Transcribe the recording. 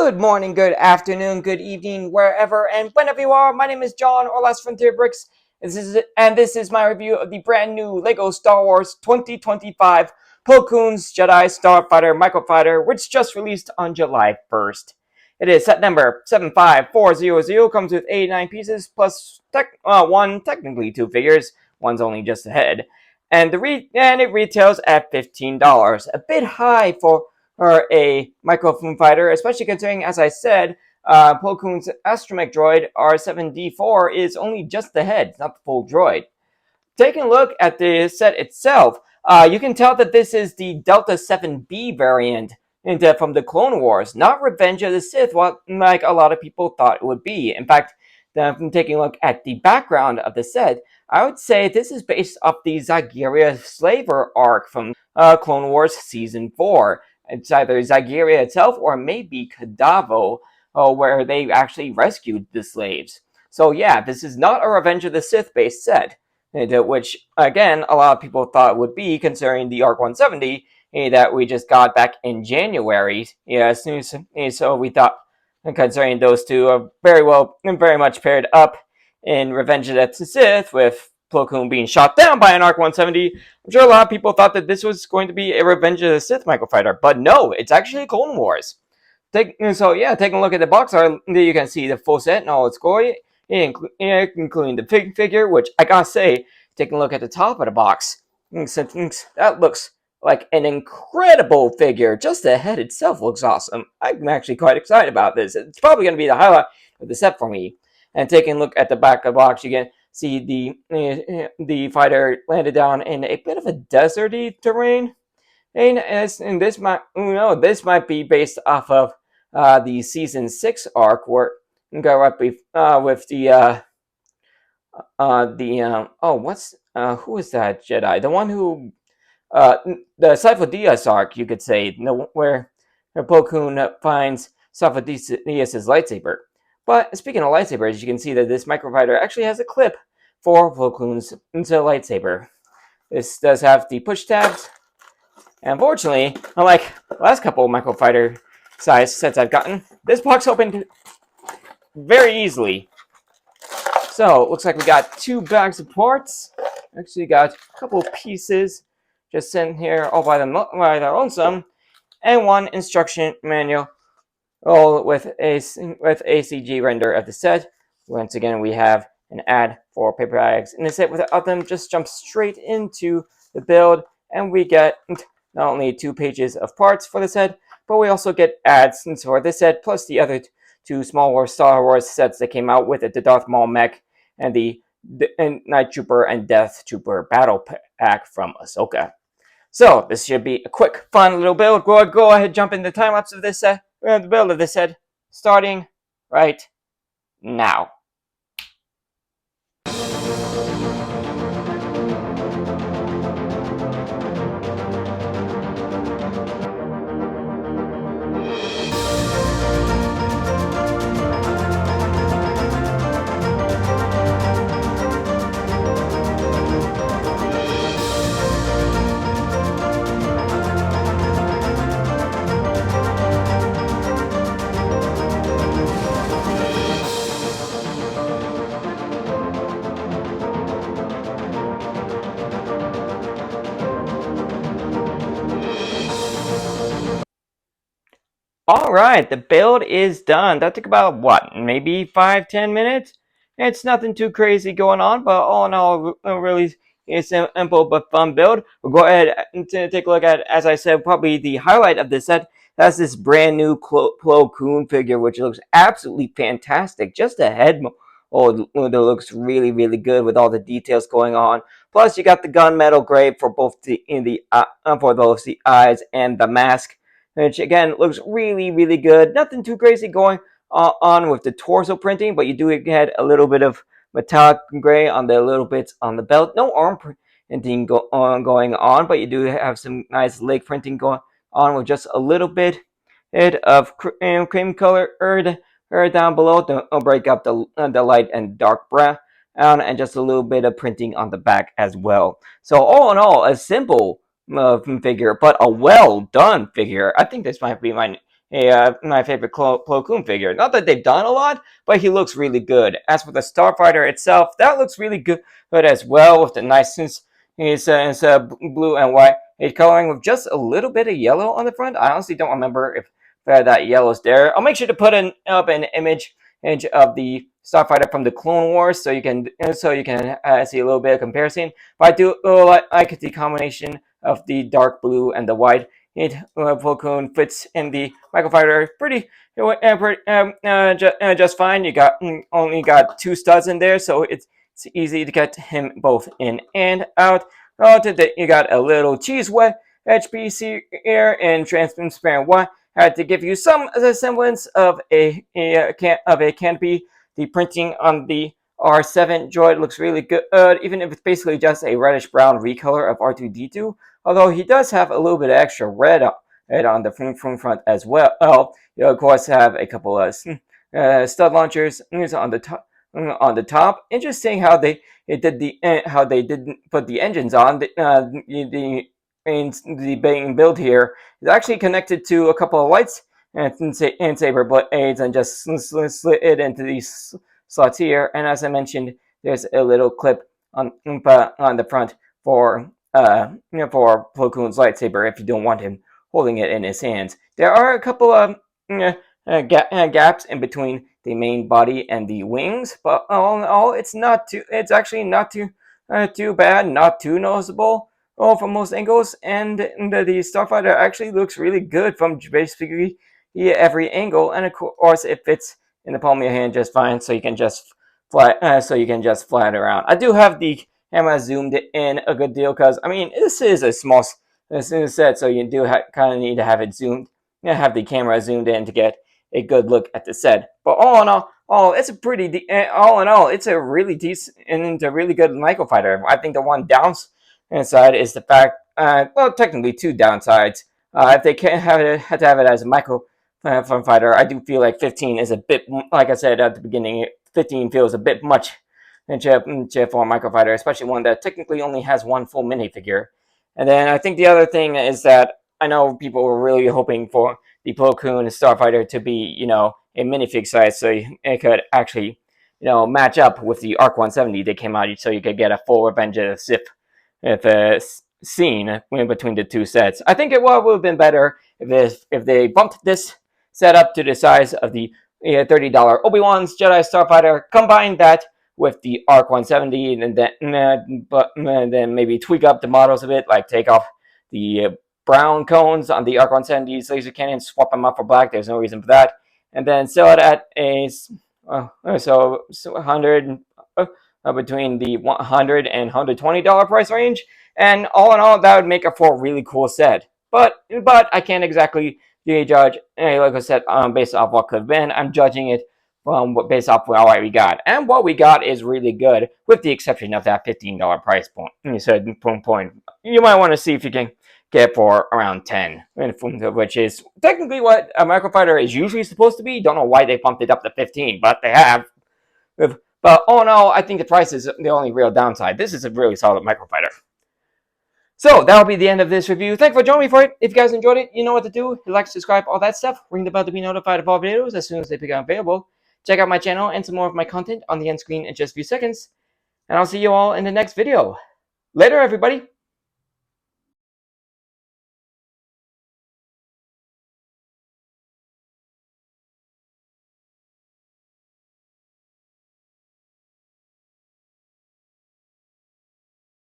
Good morning, good afternoon, good evening, wherever and whenever you are. My name is John, or Last Frontier Bricks. This is my review of the brand new LEGO Star Wars 2025 Plo Koon's Jedi Starfighter Microfighter, which just released on July 1st. It is set number 75400, comes with 89 pieces, plus one, technically two figures, one's only just a head. And it retails at $15, a bit high for a Microfighter, especially considering, as I said, Plo Koon's astromech droid R7D4 is only just the head, not the full droid. Taking a look at the set itself, you can tell that this is the Delta 7B variant from the Clone Wars, not Revenge of the Sith, like a lot of people thought it would be. In fact, from taking a look at the background of the set, I would say this is based off the Zygerria Slaver arc from Clone Wars Season 4. It's either Zygerria itself or maybe Kadavo, where they actually rescued the slaves. So yeah, this is not a Revenge of the Sith based set, which again a lot of people thought it would be, considering the ARC 170 that we just got back in January. Yeah, so we thought, considering those two are very much paired up in Revenge of the Sith, with Plo Koon being shot down by an ARC 170, I'm sure a lot of people thought that this was going to be a Revenge of the Sith microfighter, but no, it's actually Clone Wars. Taking a look at the box art, you can see the full set and all its glory, including the figure, which I gotta say, taking a look at the top of the box, that looks like an incredible figure. Just the head itself looks awesome. I'm actually quite excited about this. It's probably going to be the highlight of the set for me. And taking a look at the back of the box, you can see the fighter landed down in a bit of a deserty terrain. And this might be based off of the season 6 arc, where you go up with who is that Jedi? The one who the Sifo Dyas arc, you could say, where Plo Koon finds Sifo Dyas' lightsaber. But speaking of lightsabers, you can see that this microfighter actually has a clip for Plo Koon's lightsaber. This does have the push tabs. And unfortunately, unlike the last couple of microfighter size sets I've gotten, this box opened very easily. So it looks like we got 2 bags of parts. Actually got a couple pieces just sitting here all by their lonesome, and 1 instruction manual, all with a CG render of the set. Once again, we have an ad for paper bags in the set. Without them, just jump straight into the build, and we get not only 2 pages of parts for the set, but we also get ads for this set, plus the other 2 smaller Star Wars sets that came out with it, the Darth Maul mech and the Night Trooper and Death Trooper battle pack from Ahsoka. So this should be a quick, fun little build. Go ahead, jump in the time lapse of this set, the build of this set, starting right now. Alright, the build is done. That took about, maybe 5-10 minutes? It's nothing too crazy going on, but all in all, really simple but fun build. We'll go ahead and take a look at, as I said, probably the highlight of this set. That's this brand new Plo Koon figure, which looks absolutely fantastic. Just a head mold that looks really, really good with all the details going on. Plus, you got the gunmetal grave for both the eyes and the mask, which again looks really, really good. Nothing too crazy going on with the torso printing, but you do get a little bit of metallic gray on the little bits on the belt. No arm printing going on, but you do have some nice leg printing going on with just a little bit of cream color down below to break up the light and dark brown, and just a little bit of printing on the back as well. So all in all, a simple figure, but a well done figure. I think this might be my my favorite Plo Koon figure. Not that they've done a lot, but he looks really good. As for the Starfighter itself, that looks really good as well, with the nice blue and white coloring with just a little bit of yellow on the front. I honestly don't remember if that yellow's there. I'll make sure to put up an image of the Starfighter from the Clone Wars, so you can see a little bit of comparison. But I do like the combination of the dark blue and the white. Plo Koon fits in the Microfighter just fine. You only got 2 studs in there, so it's easy to get him both in and out. Relative that you got a little cheese wet HPC here and transparent white. Had to give you some semblance of a canopy. The printing on the R7 droid looks really good, even if it's basically just a reddish brown recolor of R2D2. Although he does have a little bit of extra red on the front as well. You of course have a couple of stud launchers on the top. Interesting how they didn't put the engines on. The being built here is actually connected to a couple of lights and saber blades, and just slid it into these slots here. And as I mentioned, there's a little clip on the front for for Plo Koon's lightsaber if you don't want him holding it in his hands. There are a couple of gaps in between the main body and the wings, but all in all, it's actually not too bad, not too noticeable from most angles, and the Starfighter actually looks really good from basically every angle, and of course it fits in the palm of your hand just fine, so you can just fly it around. I do have the camera zoomed in a good deal because I mean this is a small set, so you do kind of need to have it zoomed. Have the camera zoomed in to get a good look at the set. But all in all, it's it's a really decent and a really good Microfighter. I think the one downside is the fact, well, technically 2 downsides. If they can't have to have it as a Microfighter, I do feel like 15 is a bit, like I said at the beginning, 15 feels a bit much for a Microfighter, especially one that technically only has 1 full minifigure. And then I think the other thing is that I know people were really hoping for the Plo Koon Starfighter to be, a minifig size, so it could actually, match up with the Arc 170 that came out, so you could get a full Revenge of the Sith scene between the 2 sets. I think it would have been better if they bumped this set up to the size of the $30 Obi-Wan's Jedi Starfighter, combined that with the Arc 170, and then maybe tweak up the models a bit, like take off the brown cones on the Arc 170's laser cannon, swap them out for black. There's no reason for that, and then sell it at a 100 between the $100 and $120 price range. And all in all, that would make it for a really cool set. But I can't exactly judge, like I said, based off what could have been. I'm judging it based off what we got, and what we got is really good, with the exception of that $15 price point. You said point. You might want to see if you can get for around 10, which is technically what a Microfighter is usually supposed to be. Don't know why they pumped it up to 15, but they have. But all in all, I think the price is the only real downside. This is a really solid Microfighter. So that'll be the end of this review. Thank you for joining me for it. If you guys enjoyed it, you know what to do. Like, subscribe, all that stuff. Ring the bell to be notified of all videos as soon as they become available. Check out my channel and some more of my content on the end screen in just a few seconds. And I'll see you all in the next video. Later, everybody.